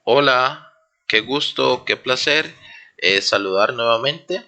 Hola, qué gusto, qué placer saludar nuevamente.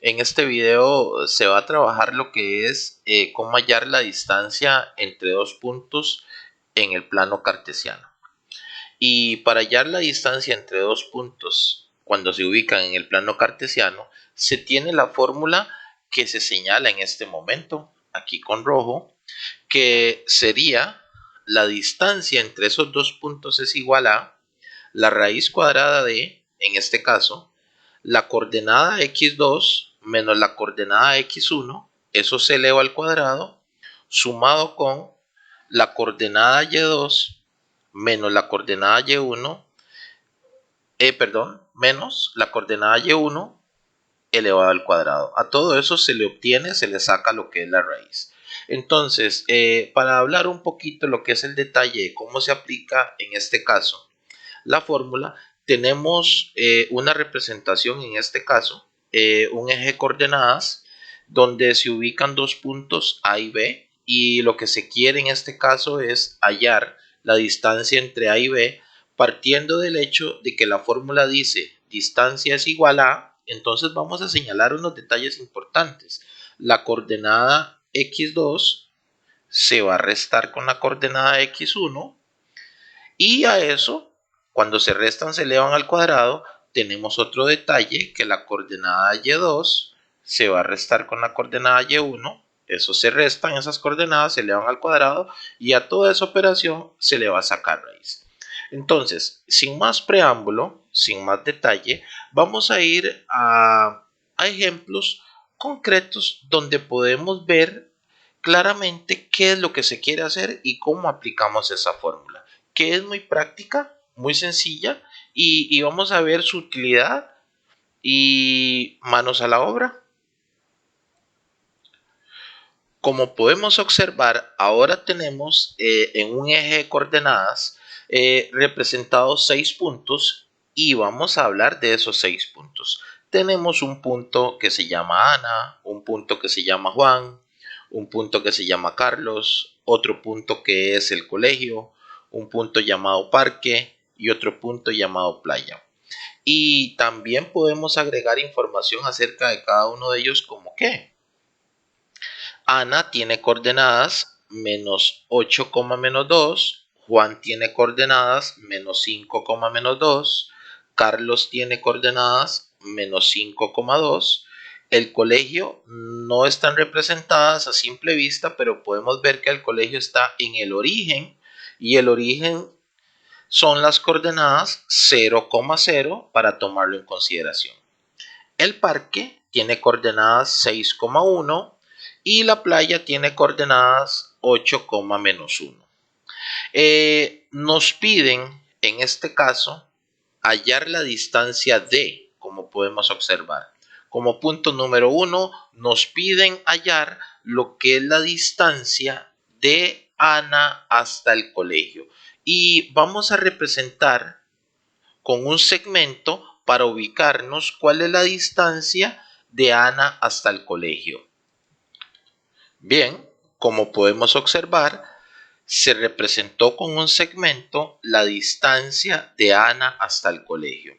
En este video se va a trabajar lo que es cómo hallar la distancia entre dos puntos en el plano cartesiano. Y para hallar la distancia entre dos puntos cuando se ubican en el plano cartesiano, se tiene la fórmula que se señala en este momento, aquí con rojo, que sería la distancia entre esos dos puntos es igual a la raíz cuadrada de, en este caso, la coordenada x2 menos la coordenada x1, eso se eleva al cuadrado, sumado con la coordenada y2 menos la coordenada y1, menos la coordenada y1 elevado al cuadrado. A todo eso se le obtiene, se le saca lo que es la raíz. Entonces, para hablar un poquito lo que es el detalle de cómo se aplica en este caso la fórmula, tenemos una representación en este caso, un eje de coordenadas donde se ubican dos puntos A y B, y lo que se quiere en este caso es hallar la distancia entre A y B partiendo del hecho de que la fórmula dice distancia es igual a, entonces vamos a señalar unos detalles importantes. La coordenada x2 se va a restar con la coordenada x1 y a eso, cuando se restan se elevan al cuadrado. Tenemos otro detalle, que la coordenada y2 se va a restar con la coordenada y1. Eso se restan, esas coordenadas se elevan al cuadrado y a toda esa operación se le va a sacar raíz. Entonces, sin más preámbulo, sin más detalle, vamos a ir a ejemplos concretos donde podemos ver claramente qué es lo que se quiere hacer y cómo aplicamos esa fórmula, que es muy práctica, muy sencilla, y vamos a ver su utilidad y manos a la obra. Como podemos observar, ahora tenemos en un eje de coordenadas representados 6 puntos y vamos a hablar de esos 6 puntos. Tenemos un punto que se llama Ana, un punto que se llama Juan, un punto que se llama Carlos, otro punto que es el colegio, un punto llamado parque y otro punto llamado playa. Y también podemos agregar información acerca de cada uno de ellos, como que Ana tiene coordenadas menos 8, menos 2, Juan tiene coordenadas menos 5, menos 2, Carlos tiene coordenadas menos 5, 2. El colegio no están representadas a simple vista, pero podemos ver que el colegio está en el origen y el origen son las coordenadas 0, 0 para tomarlo en consideración. El parque tiene coordenadas 6,1 y la playa tiene coordenadas 8, menos 1. Nos piden en este caso hallar la distancia D, como podemos observar. Como punto número 1 nos piden hallar lo que es la distancia de Ana hasta el colegio. Y vamos a representar con un segmento para ubicarnos cuál es la distancia de Ana hasta el colegio. Bien, como podemos observar, se representó con un segmento la distancia de Ana hasta el colegio.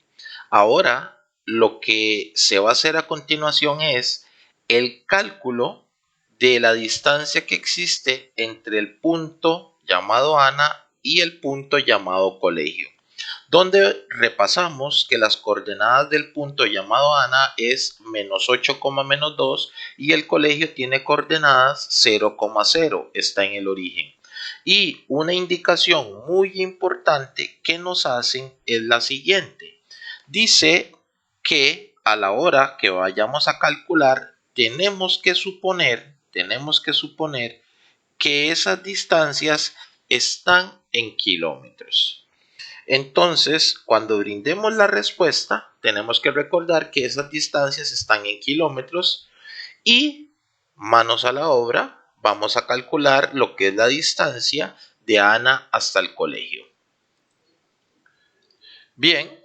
Ahora, lo que se va a hacer a continuación es el cálculo de la distancia que existe entre el punto llamado Ana y el punto llamado colegio, donde repasamos que las coordenadas del punto llamado Ana es menos 8, menos 2 y el colegio tiene coordenadas 0, 0, está en el origen. Y una indicación muy importante que nos hacen es la siguiente. Dice que a la hora que vayamos a calcular tenemos que suponer que esas distancias están en kilómetros. Entonces, cuando brindemos la respuesta, tenemos que recordar que esas distancias están en kilómetros y manos a la obra, vamos a calcular lo que es la distancia de Ana hasta el colegio. Bien,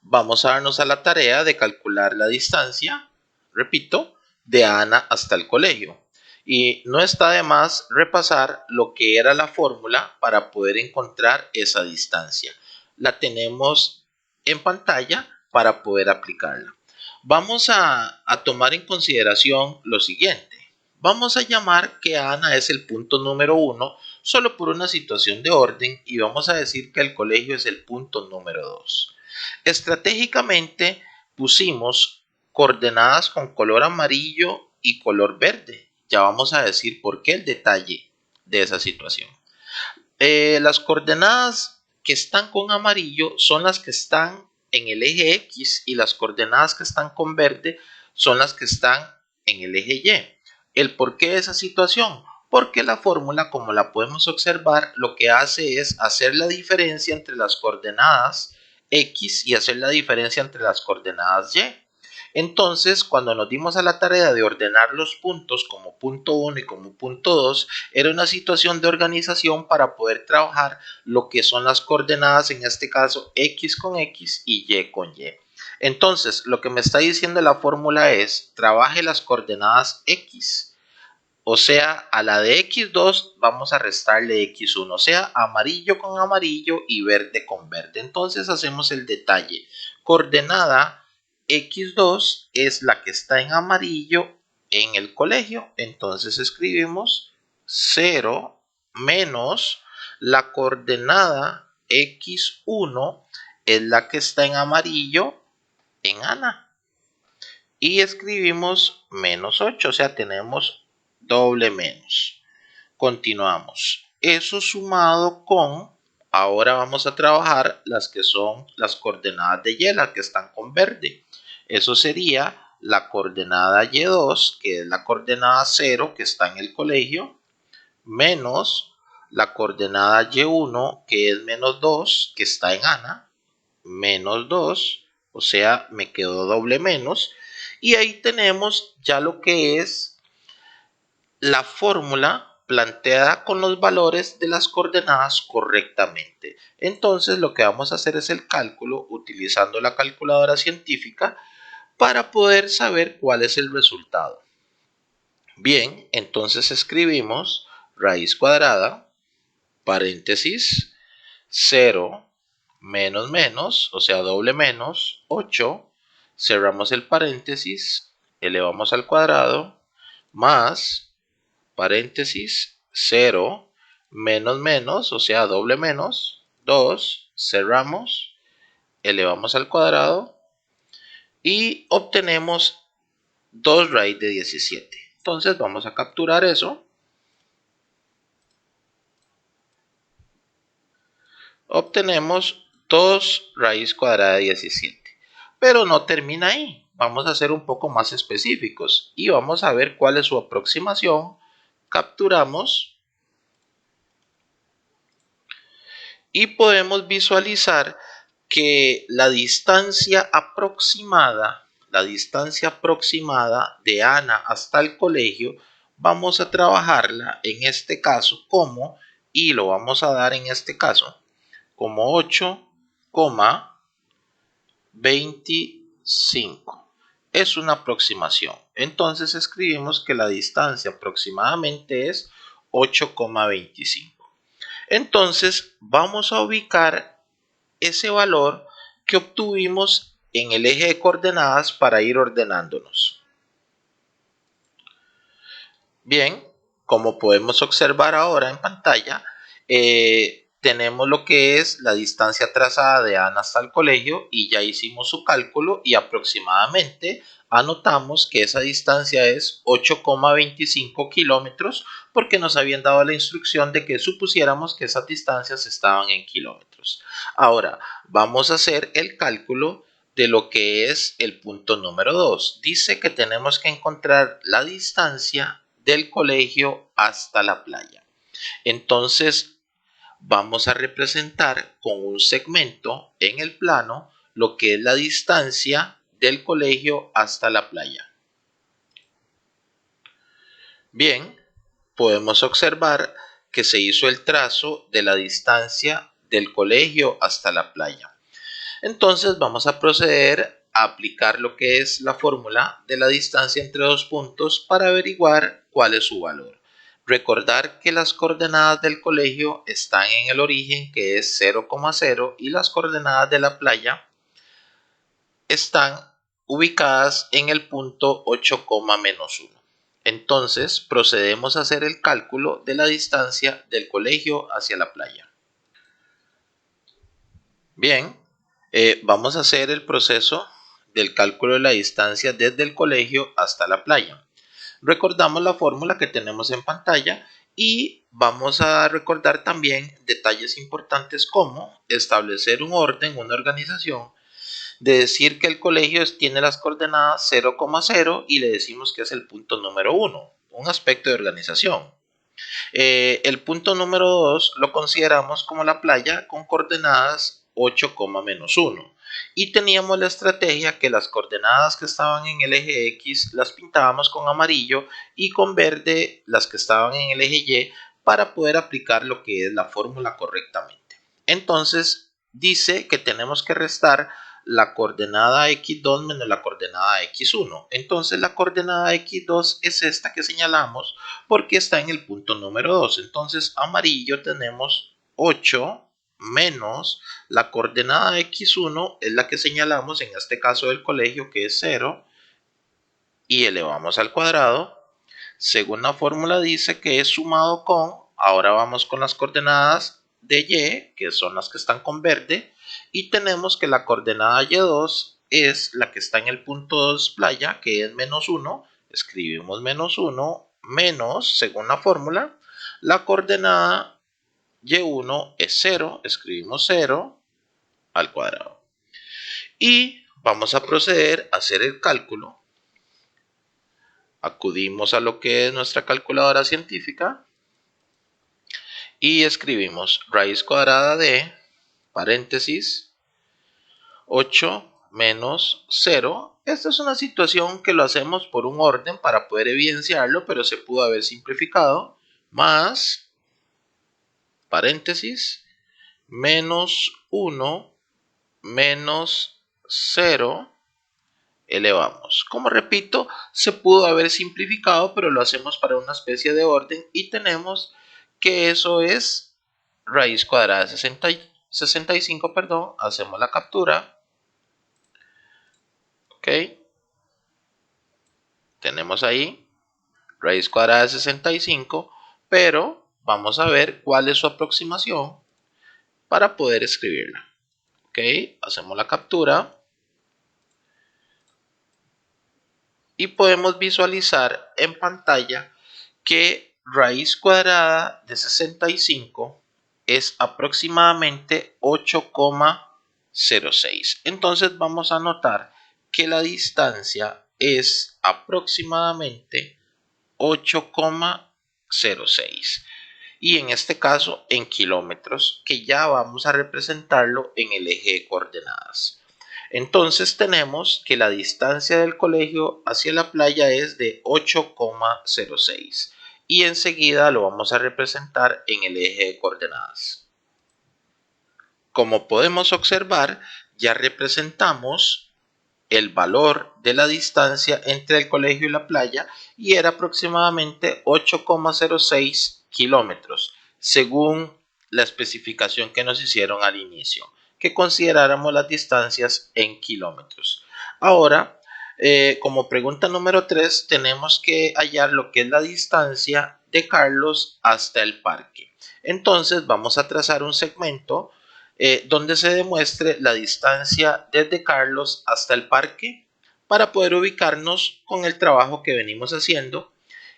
vamos a darnos a la tarea de calcular la distancia, repito, de Ana hasta el colegio. Y no está de más repasar lo que era la fórmula para poder encontrar esa distancia. la tenemos en pantalla para poder aplicarla. Vamos a tomar en consideración lo siguiente. Vamos a llamar que Ana es el punto número 1 solo por una situación de orden y vamos a decir que el colegio es el punto número 2. Estratégicamente pusimos coordenadas con color amarillo y color verde. Ya vamos a decir por qué el detalle de esa situación. Las coordenadas que están con amarillo son las que están en el eje X y las coordenadas que están con verde son las que están en el eje Y. ¿El por qué de esa situación? Porque la fórmula, como la podemos observar, lo que hace es hacer la diferencia entre las coordenadas X y hacer la diferencia entre las coordenadas Y. Entonces, cuando nos dimos a la tarea de ordenar los puntos como punto 1 y como punto 2, era una situación de organización para poder trabajar lo que son las coordenadas, en este caso X con X y Y con Y. Entonces, lo que me está diciendo la fórmula es, trabaje las coordenadas X. O sea, a la de X2 vamos a restarle X1, o sea, amarillo con amarillo y verde con verde. Entonces hacemos el detalle. Coordenada X2 es la que está en amarillo en el colegio. Entonces escribimos 0 menos la coordenada X1 es la que está en amarillo en Ana. Y escribimos menos 8, o sea, tenemos doble menos. Continuamos. Eso sumado con, ahora vamos a trabajar las que son las coordenadas de Y, las que están con verde. Eso sería la coordenada Y2, que es la coordenada 0 que está en el colegio, menos la coordenada Y1, que es menos 2, que está en Ana, menos 2, o sea, me quedó doble menos. Y ahí tenemos ya lo que es la fórmula planteada con los valores de las coordenadas correctamente. Entonces lo que vamos a hacer es el cálculo utilizando la calculadora científica para poder saber cuál es el resultado. Bien, entonces escribimos raíz cuadrada, paréntesis, 0 menos menos, o sea, doble menos, 8, cerramos el paréntesis, elevamos al cuadrado, más, paréntesis, 0, menos menos, o sea, doble menos, 2, cerramos, elevamos al cuadrado y obtenemos 2 raíz de 17. Entonces vamos a capturar eso. Obtenemos 2 raíz cuadrada de 17. Pero no termina ahí. Vamos a ser un poco más específicos y vamos a ver cuál es su aproximación. Capturamos y podemos visualizar que la distancia aproximada de Ana hasta el colegio, vamos a trabajarla en este caso como, y lo vamos a dar en este caso, como 8,25. Es una aproximación. Entonces escribimos que la distancia aproximadamente es 8,25. Entonces vamos a ubicar ese valor que obtuvimos en el eje de coordenadas para ir ordenándonos. Bien, como podemos observar ahora en pantalla, tenemos lo que es la distancia trazada de Ana hasta el colegio y ya hicimos su cálculo y aproximadamente anotamos que esa distancia es 8,25 kilómetros porque nos habían dado la instrucción de que supusiéramos que esas distancias estaban en kilómetros. Ahora vamos a hacer el cálculo de lo que es el punto número 2. Dice que tenemos que encontrar la distancia del colegio hasta la playa. Entonces vamos a representar con un segmento en el plano lo que es la distancia del colegio hasta la playa. Bien, podemos observar que se hizo el trazo de la distancia del colegio hasta la playa. Entonces vamos a proceder a aplicar lo que es la fórmula de la distancia entre dos puntos para averiguar cuál es su valor. Recordar que las coordenadas del colegio están en el origen, que es 0,0, y las coordenadas de la playa están ubicadas en el punto 8, menos 1. Entonces procedemos a hacer el cálculo de la distancia del colegio hacia la playa. Bien, vamos a hacer el proceso del cálculo de la distancia desde el colegio hasta la playa. Recordamos la fórmula que tenemos en pantalla y vamos a recordar también detalles importantes como establecer un orden, una organización, de decir que el colegio tiene las coordenadas 0,0 y le decimos que es el punto número 1, un aspecto de organización. El punto número 2 lo consideramos como la playa con coordenadas 8, menos 1. Y teníamos la estrategia que las coordenadas que estaban en el eje X las pintábamos con amarillo y con verde las que estaban en el eje Y para poder aplicar lo que es la fórmula correctamente. Entonces dice que tenemos que restar la coordenada x2 menos la coordenada x1. Entonces la coordenada x2 es esta que señalamos porque está en el punto número 2. Entonces amarillo tenemos 8 menos la coordenada x1 es la que señalamos en este caso del colegio, que es 0, y elevamos al cuadrado. Según la fórmula dice que es sumado con, ahora vamos con las coordenadas de y, que son las que están con verde, y tenemos que la coordenada y2 es la que está en el punto 2 playa, que es menos 1, escribimos menos 1, menos, según la fórmula, la coordenada y1 es 0, escribimos 0 al cuadrado. Y vamos a proceder a hacer el cálculo. Acudimos a lo que es nuestra calculadora científica y escribimos raíz cuadrada de, paréntesis, 8 menos 0. Esta es una situación que lo hacemos por un orden para poder evidenciarlo, pero se pudo haber simplificado, más, paréntesis, menos 1 menos 0 elevamos. Como repito, se pudo haber simplificado, pero lo hacemos para una especie de orden y tenemos que eso es raíz cuadrada de 65, perdón, hacemos la captura. Ok, tenemos ahí raíz cuadrada de 65, pero vamos a ver cuál es su aproximación para poder escribirla. Ok, hacemos la captura. Y podemos visualizar en pantalla que raíz cuadrada de 65 es aproximadamente 8,06. Entonces vamos a notar que la distancia es aproximadamente 8,06. Y en este caso en kilómetros, que ya vamos a representarlo en el eje de coordenadas. Entonces tenemos que la distancia del colegio hacia la playa es de 8,06 y enseguida lo vamos a representar en el eje de coordenadas. Como podemos observar, ya representamos el valor de la distancia entre el colegio y la playa y era aproximadamente 8,06 kilómetros, según la especificación que nos hicieron al inicio, que consideráramos las distancias en kilómetros. Ahora, como pregunta número 3, tenemos que hallar lo que es la distancia de Carlos hasta el parque. Entonces vamos a trazar un segmento donde se demuestre la distancia desde Carlos hasta el parque para poder ubicarnos con el trabajo que venimos haciendo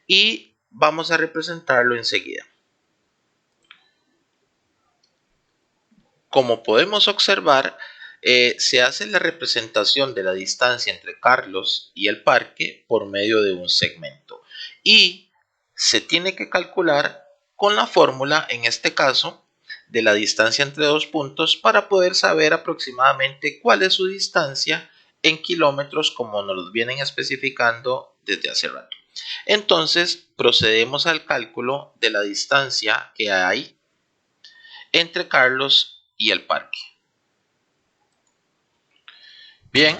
y vamos a representarlo enseguida. Como podemos observar, se hace la representación de la distancia entre Carlos y el parque por medio de un segmento y se tiene que calcular con la fórmula, en este caso, de la distancia entre dos puntos para poder saber aproximadamente cuál es su distancia en kilómetros, como nos lo vienen especificando desde hace rato. Entonces procedemos al cálculo de la distancia que hay entre Carlos y el parque. Bien,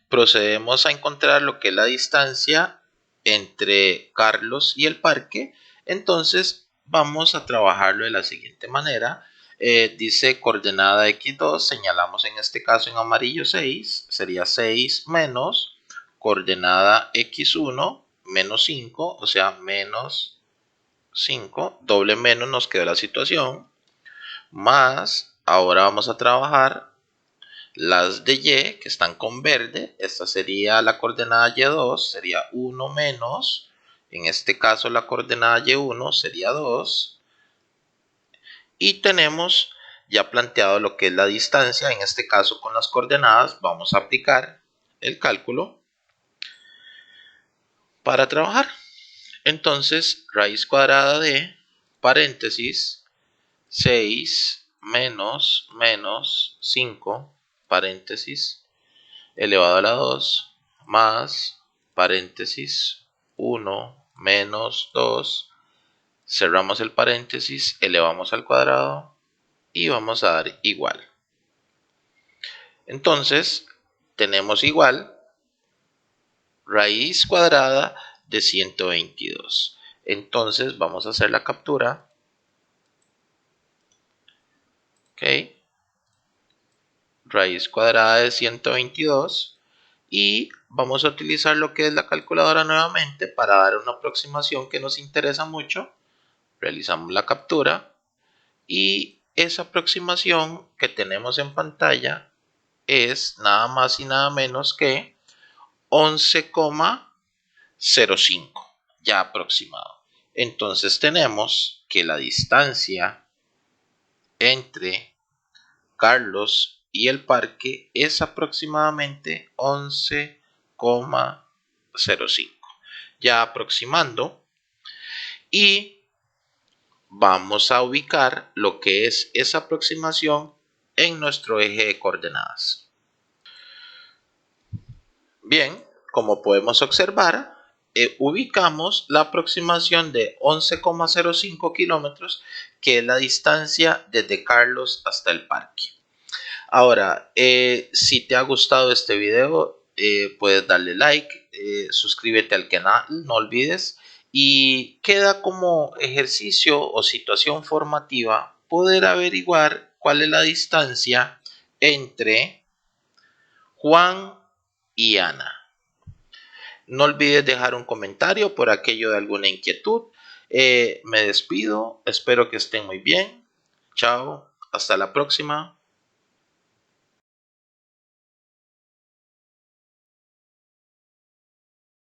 procedemos a encontrar lo que es la distancia entre Carlos y el parque. Entonces vamos a trabajarlo de la siguiente manera. Dice coordenada x2, señalamos en este caso en amarillo 6, sería 6 menos coordenada x1 menos 5, o sea, menos 5, doble menos nos quedó la situación, más, ahora vamos a trabajar las de y que están con verde. Esta sería la coordenada y2, sería 1 menos, en este caso la coordenada y1 sería 2, y tenemos ya planteado lo que es la distancia. En este caso con las coordenadas vamos a aplicar el cálculo para trabajar. Entonces, raíz cuadrada de paréntesis 6 menos 5 paréntesis elevado a la 2 más paréntesis 1 menos 2, cerramos el paréntesis, elevamos al cuadrado y vamos a dar igual. Entonces tenemos igual raíz cuadrada de 122. Entonces vamos a hacer la captura. Ok, raíz cuadrada de 122, y vamos a utilizar lo que es la calculadora nuevamente para dar una aproximación que nos interesa mucho. Realizamos la captura y esa aproximación que tenemos en pantalla es nada más y nada menos que 11,05 ya aproximado. Entonces tenemos que la distancia entre Carlos y el parque es aproximadamente 11,05. Ya aproximando, y vamos a ubicar lo que es esa aproximación en nuestro eje de coordenadas. Bien, como podemos observar, ubicamos la aproximación de 11,05 kilómetros, que es la distancia desde Carlos hasta el parque. Ahora, si te ha gustado este video, puedes darle like, suscríbete al canal, no olvides, y queda como ejercicio o situación formativa poder averiguar cuál es la distancia entre Juan y Ana. No olvides dejar un comentario por aquello de alguna inquietud. Me despido, espero que estén muy bien. Chao, hasta la próxima.